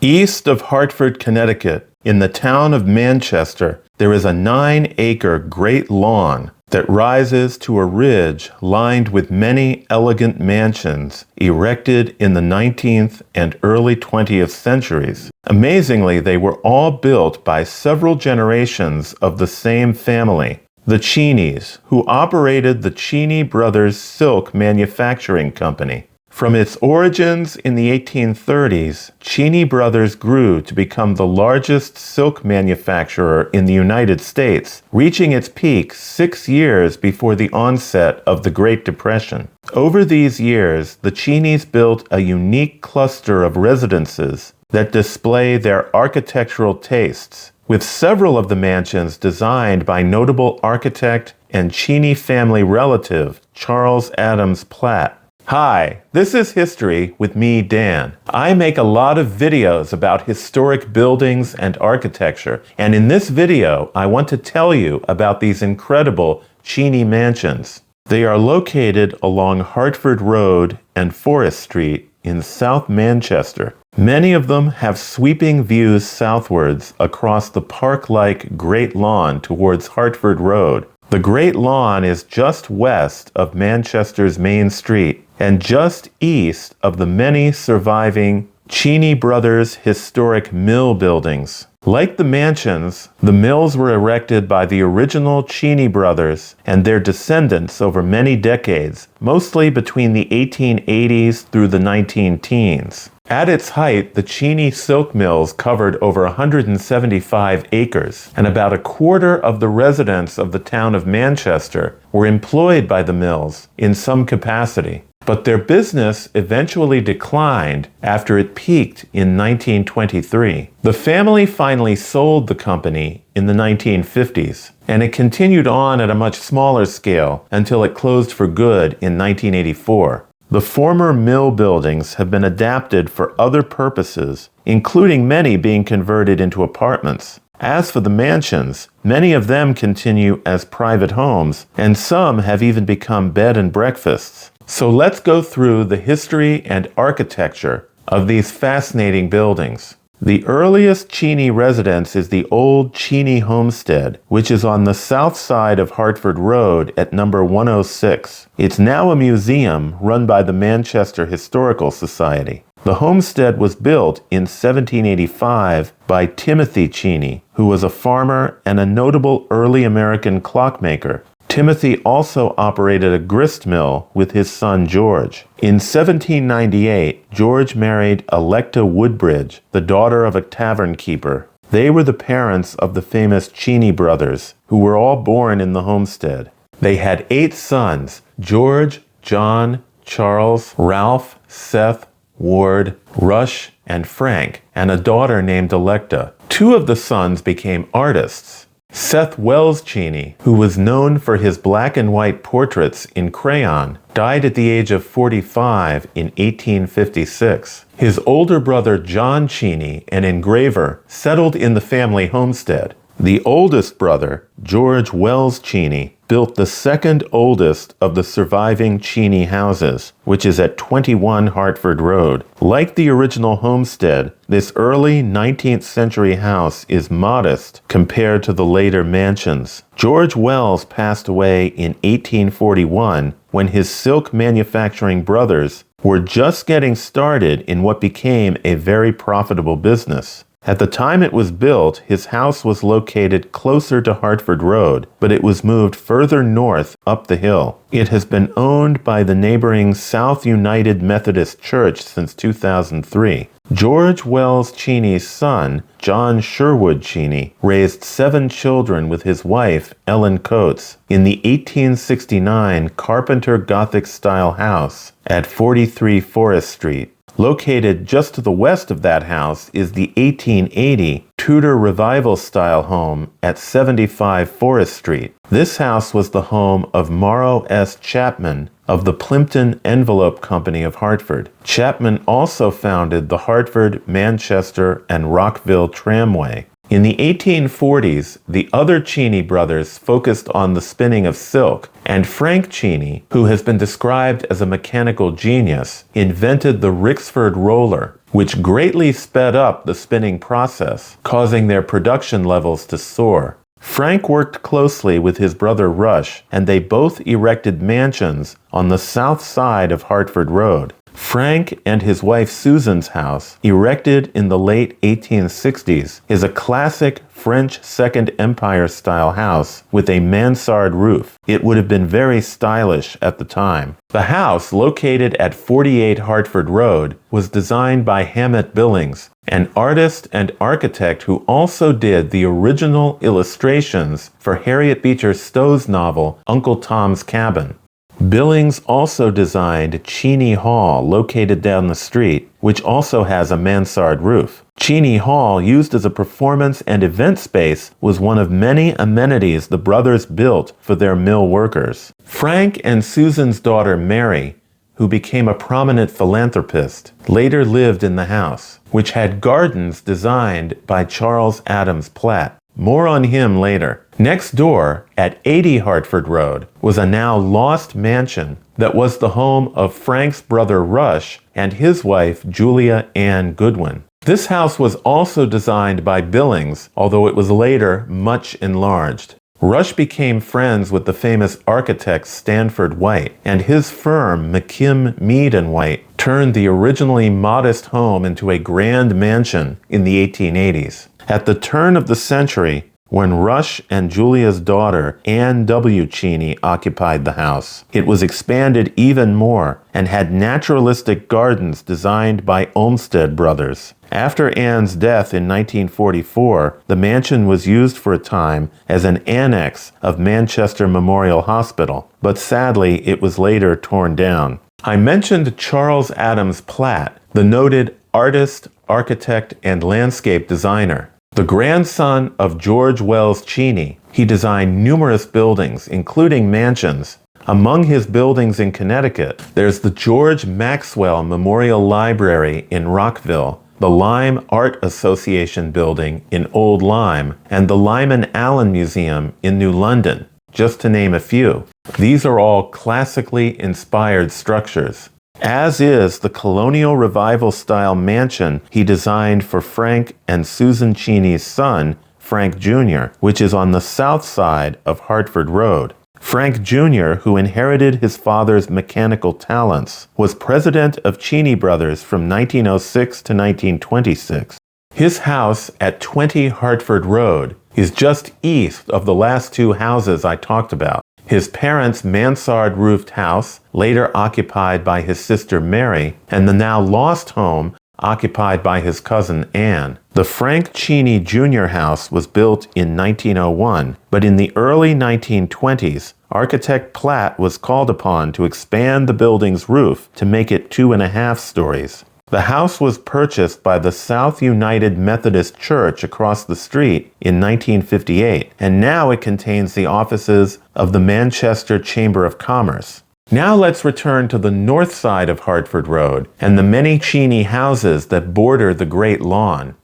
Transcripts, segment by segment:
East of Hartford, Connecticut, in the town of Manchester, there is a 9-acre great lawn that rises to a ridge lined with many elegant mansions erected in the 19th and early 20th centuries. Amazingly, they were all built by several generations of the same family, the Cheneys, who operated the Cheney Brothers Silk Manufacturing Company. From its origins in the 1830s, Cheney Brothers grew to become the largest silk manufacturer in the United States, reaching its peak 6 years before the onset of the Great Depression. Over these years, the Cheneys built a unique cluster of residences that display their architectural tastes, with several of the mansions designed by notable architect and Cheney family relative Charles Adams Platt. Hi, this is History with me, Dan. I make a lot of videos about historic buildings and architecture, and in this video, I want to tell you about these incredible Cheney mansions. They are located along Hartford Road and Forest Street in South Manchester. Many of them have sweeping views southwards across the park-like Great Lawn towards Hartford Road. The Great Lawn is just west of Manchester's Main Street and just east of the many surviving Cheney Brothers historic mill buildings. Like the mansions, the mills were erected by the original Cheney brothers and their descendants over many decades, mostly between the 1880s through the 19-teens. At its height, the Cheney silk mills covered over 175 acres, and about a quarter of the residents of the town of Manchester were employed by the mills in some capacity. But their business eventually declined after it peaked in 1923. The family finally sold the company in the 1950s, and it continued on at a much smaller scale until it closed for good in 1984. The former mill buildings have been adapted for other purposes, including many being converted into apartments. As for the mansions, many of them continue as private homes, and some have even become bed and breakfasts. So let's go through the history and architecture of these fascinating buildings. The earliest Cheney residence is the old Cheney Homestead, which is on the south side of Hartford Road at number 106. It's now a museum run by the Manchester Historical Society. The homestead was built in 1785 by Timothy Cheney, who was a farmer and a notable early American clockmaker. Timothy also operated a grist mill with his son George. In 1798, George married Electa Woodbridge, the daughter of a tavern keeper. They were the parents of the famous Cheney brothers, who were all born in the homestead. They had 8 sons: George, John, Charles, Ralph, Seth, Ward, Rush, and Frank, and a daughter named Electa. 2 of the sons became artists. Seth Wells Cheney, who was known for his black and white portraits in crayon, died at the age of 45 in 1856. His older brother John Cheney, an engraver, settled in the family homestead. The oldest brother, George Wells Cheney, built the second oldest of the surviving Cheney houses, which is at 21 Hartford Road. Like the original homestead, this early 19th century house is modest compared to the later mansions. George Wells passed away in 1841 when his silk manufacturing brothers were just getting started in what became a very profitable business. At the time it was built, his house was located closer to Hartford Road, but it was moved further north up the hill. It has been owned by the neighboring South United Methodist Church since 2003. George Wells Cheney's son, John Sherwood Cheney, raised 7 children with his wife, Ellen Coates, in the 1869 Carpenter Gothic-style house at 43 Forest Street. Located just to the west of that house is the 1880 Tudor Revival-style home at 75 Forest Street. This house was the home of Maro S. Chapman of the Plimpton Envelope Company of Hartford. Chapman also founded the Hartford, Manchester, and Rockville Tramway. In the 1840s, the other Cheney brothers focused on the spinning of silk, and Frank Cheney, who has been described as a mechanical genius, invented the Rixford roller. which greatly sped up the spinning process, causing their production levels to soar. Frank worked closely with his brother Rush, and they both erected mansions on the south side of Hartford Road. Frank and his wife Susan's house, erected in the late 1860s, is a classic French Second Empire-style house with a mansard roof. It would have been very stylish at the time. The house, located at 48 Hartford Road, was designed by Hammett Billings, an artist and architect who also did the original illustrations for Harriet Beecher Stowe's novel Uncle Tom's Cabin. Billings also designed Cheney Hall, located down the street, which also has a mansard roof. Cheney Hall, used as a performance and event space, was one of many amenities the brothers built for their mill workers. Frank and Susan's daughter Mary, who became a prominent philanthropist, later lived in the house, which had gardens designed by Charles Adams Platt. More on him later. Next door, at 80 Hartford Road, was a now lost mansion that was the home of Frank's brother Rush and his wife Julia Ann Goodwin. This house was also designed by Billings, although it was later much enlarged. Rush became friends with the famous architect Stanford White, and his firm, McKim, Mead & White, turned the originally modest home into a grand mansion in the 1880s. At the turn of the century, when Rush and Julia's daughter, Ann W. Cheney, occupied the house, it was expanded even more and had naturalistic gardens designed by Olmsted Brothers. After Ann's death in 1944, the mansion was used for a time as an annex of Manchester Memorial Hospital, but sadly it was later torn down. I mentioned Charles Adams Platt, the noted artist, architect, and landscape designer. The grandson of George Wells Cheney, he designed numerous buildings, including mansions. Among his buildings in Connecticut, there's the George Maxwell Memorial Library in Rockville, the Lyme Art Association building in Old Lyme, and the Lyman Allen Museum in New London, just to name a few. These are all classically inspired structures, as is the colonial revival-style mansion he designed for Frank and Susan Cheney's son, Frank Jr., which is on the south side of Hartford Road. Frank Jr., who inherited his father's mechanical talents, was president of Cheney Brothers from 1906 to 1926. His house at 20 Hartford Road is just east of the last two houses I talked about. His parents' mansard-roofed house, later occupied by his sister Mary, and the now lost home occupied by his cousin Anne. The Frank Cheney Jr. house was built in 1901, but in the early 1920s, architect Platt was called upon to expand the building's roof to make it 2.5 stories. The house was purchased by the South United Methodist Church across the street in 1958, and now it contains the offices of the Manchester Chamber of Commerce. Now let's return to the north side of Hartford Road and the many Cheney houses that border the Great Lawn.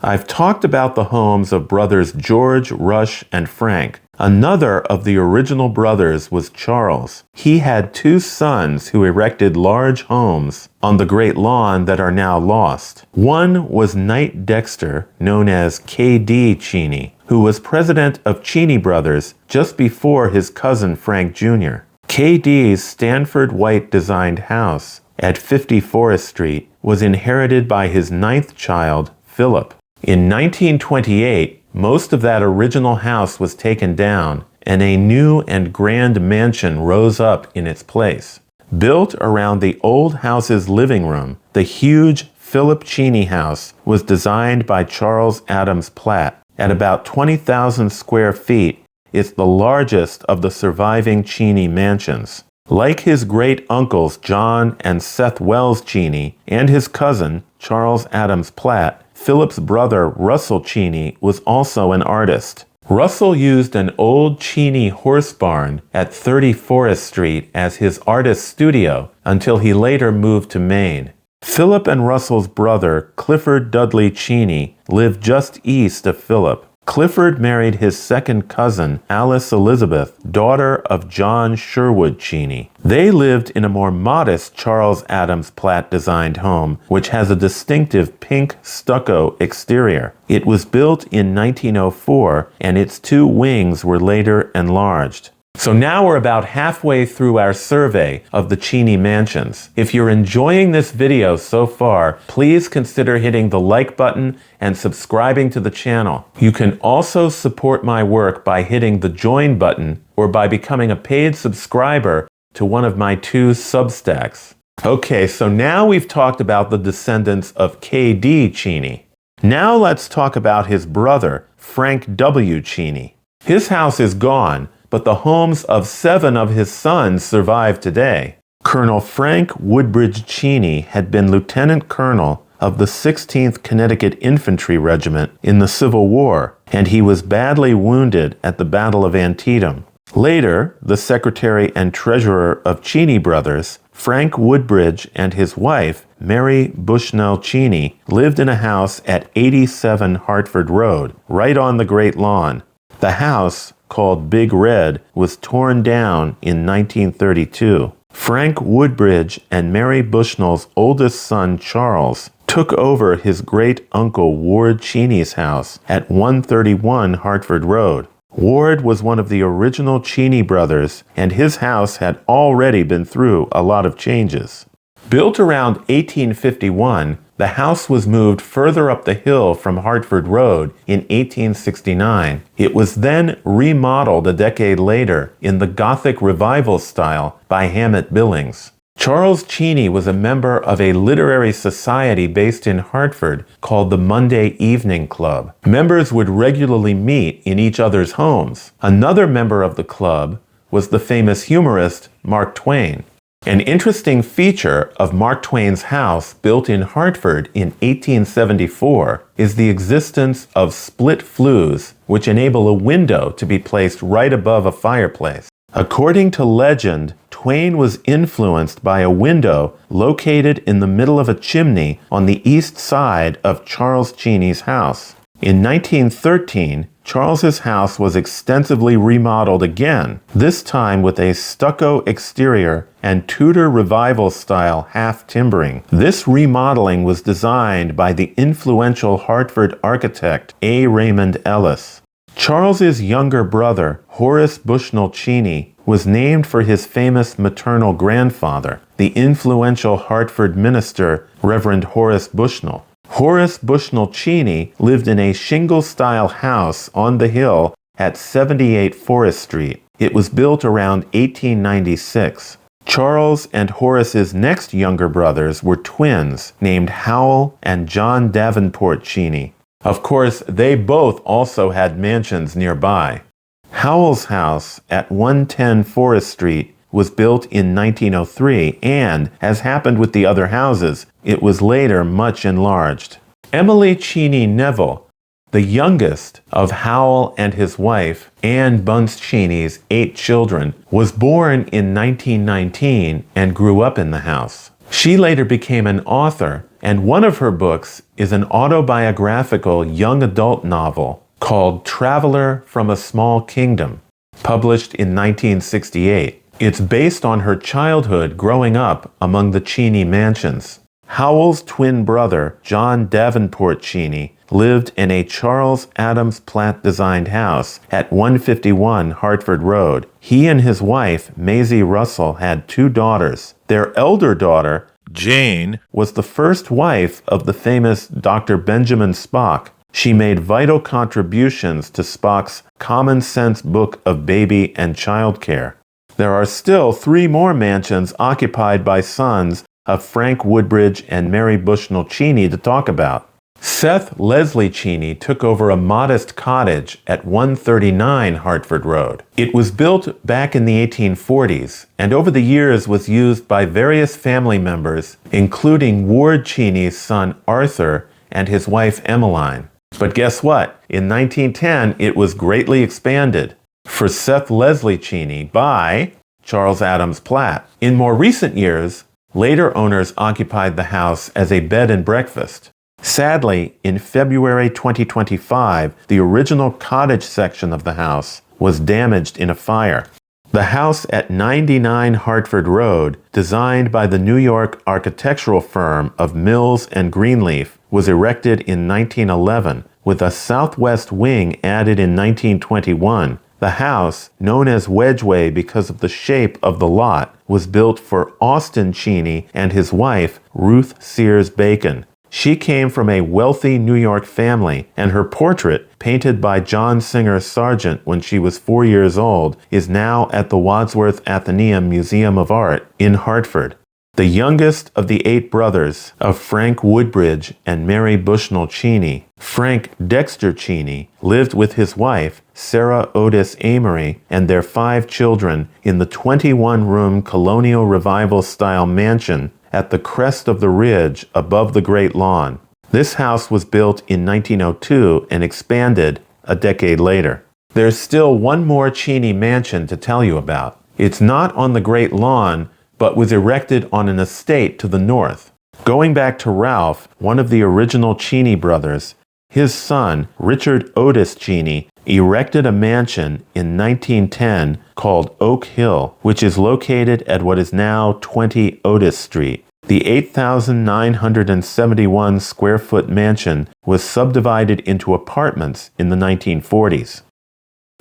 I've talked about the homes of brothers George, Rush, and Frank. Another of the original brothers was Charles. He had two sons who erected large homes on the Great Lawn that are now lost. One was Knight Dexter, known as K.D. Cheney, who was president of Cheney Brothers just before his cousin Frank Jr. K.D.'s Stanford White designed house at 50 Forest Street was inherited by his 9th child, Philip. In 1928, most of that original house was taken down, and a new and grand mansion rose up in its place. Built around the old house's living room, the huge Philip Cheney House was designed by Charles Adams Platt. At about 20,000 square feet, it's the largest of the surviving Cheney mansions. Like his great-uncles John and Seth Wells Cheney and his cousin, Charles Adams Platt, Philip's brother Russell Cheney was also an artist. Russell used an old Cheney horse barn at 30 Forest Street as his artist studio until he later moved to Maine. Philip and Russell's brother, Clifford Dudley Cheney, lived just east of Philip. Clifford married his second cousin, Alice Elizabeth, daughter of John Sherwood Cheney. They lived in a more modest Charles Adams Platt designed home, which has a distinctive pink stucco exterior. It was built in 1904, and its two wings were later enlarged. So now we're about halfway through our survey of the Cheney mansions. If you're enjoying this video so far, please consider hitting the like button and subscribing to the channel. You can also support my work by hitting the join button or by becoming a paid subscriber to one of my 2 Substacks. Okay, so now we've talked about the descendants of K.D. Cheney. Now let's talk about his brother, Frank W. Cheney. His house is gone, but the homes of 7 of his sons survive today. Colonel Frank Woodbridge Cheney had been lieutenant colonel of the 16th Connecticut Infantry Regiment in the Civil War, and he was badly wounded at the Battle of Antietam. Later, the secretary and treasurer of Cheney Brothers, Frank Woodbridge, and his wife, Mary Bushnell Cheney, lived in a house at 87 Hartford Road, right on the Great Lawn. The house, called Big Red, was torn down in 1932. Frank Woodbridge and Mary Bushnell's oldest son, Charles, took over his great-uncle Ward Cheney's house at 131 Hartford Road. Ward was one of the original Cheney brothers, and his house had already been through a lot of changes. Built around 1851, the house was moved further up the hill from Hartford Road in 1869. It was then remodeled a decade later in the Gothic Revival style by Hammett Billings. Charles Cheney was a member of a literary society based in Hartford called the Monday Evening Club. Members would regularly meet in each other's homes. Another member of the club was the famous humorist Mark Twain. An interesting feature of Mark Twain's house, built in Hartford in 1874, is the existence of split flues, which enable a window to be placed right above a fireplace. According to legend, Twain was influenced by a window located in the middle of a chimney on the east side of Charles Cheney's house. In 1913, Charles's house was extensively remodeled again, this time with a stucco exterior and Tudor Revival-style half-timbering. This remodeling was designed by the influential Hartford architect A. Raymond Ellis. Charles's younger brother, Horace Bushnell Cheney, was named for his famous maternal grandfather, the influential Hartford minister, Reverend Horace Bushnell. Horace Bushnell Cheney lived in a shingle-style house on the hill at 78 Forest Street. It was built around 1896. Charles and Horace's next younger brothers were twins named Howell and John Davenport Cheney. Of course, they both also had mansions nearby. Howell's house at 110 Forest Street was built in 1903, and, as happened with the other houses, it was later much enlarged. Emily Cheney Neville, the youngest of Howell and his wife, Anne Bunce Cheney's 8 children, was born in 1919 and grew up in the house. She later became an author, and one of her books is an autobiographical young adult novel called Traveler from a Small Kingdom, published in 1968. It's based on her childhood growing up among the Cheney mansions. Howell's twin brother, John Davenport Cheney, lived in a Charles Adams Platt designed house at 151 Hartford Road. He and his wife, Maisie Russell, had 2 daughters. Their elder daughter, Jane, was the first wife of the famous Dr. Benjamin Spock. She made vital contributions to Spock's common sense book of baby and child care. There are still 3 more mansions occupied by sons of Frank Woodbridge and Mary Bushnell Cheney to talk about. Seth Leslie Cheney took over a modest cottage at 139 Hartford Road. It was built back in the 1840s, and over the years was used by various family members, including Ward Cheney's son Arthur and his wife Emmeline. But guess what? In 1910, it was greatly expanded for Seth Leslie Cheney by Charles Adams Platt. In more recent years, later owners occupied the house as a bed and breakfast. Sadly, in February 2025, the original cottage section of the house was damaged in a fire. The house at 99 Hartford Road, designed by the New York architectural firm of Mills and Greenleaf, was erected in 1911, with a southwest wing added in 1921. The house, known as Wedgeway because of the shape of the lot, was built for Austin Cheney and his wife, Ruth Sears Bacon. She came from a wealthy New York family, and her portrait, painted by John Singer Sargent when she was 4 years old, is now at the Wadsworth Atheneum Museum of Art in Hartford. The youngest of the 8 brothers of Frank Woodbridge and Mary Bushnell Cheney, Frank Dexter Cheney, lived with his wife, Sarah Otis Amory, and their 5 children in the 21-room colonial revival-style mansion at the crest of the ridge above the Great Lawn. This house was built in 1902 and expanded a decade later. There's still one more Cheney mansion to tell you about. It's not on the Great Lawn, but was erected on an estate to the north. Going back to Ralph, one of the original Cheney brothers, his son, Richard Otis Cheney, erected a mansion in 1910 called Oak Hill, which is located at what is now 20 Otis Street. The 8,971 square foot mansion was subdivided into apartments in the 1940s.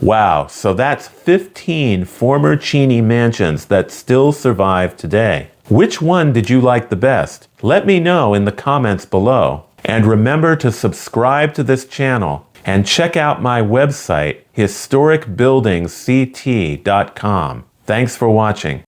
Wow, so that's 15 former Cheney mansions that still survive today. Which one did you like the best? Let me know in the comments below. And remember to subscribe to this channel and check out my website, historicbuildingsct.com. Thanks for watching.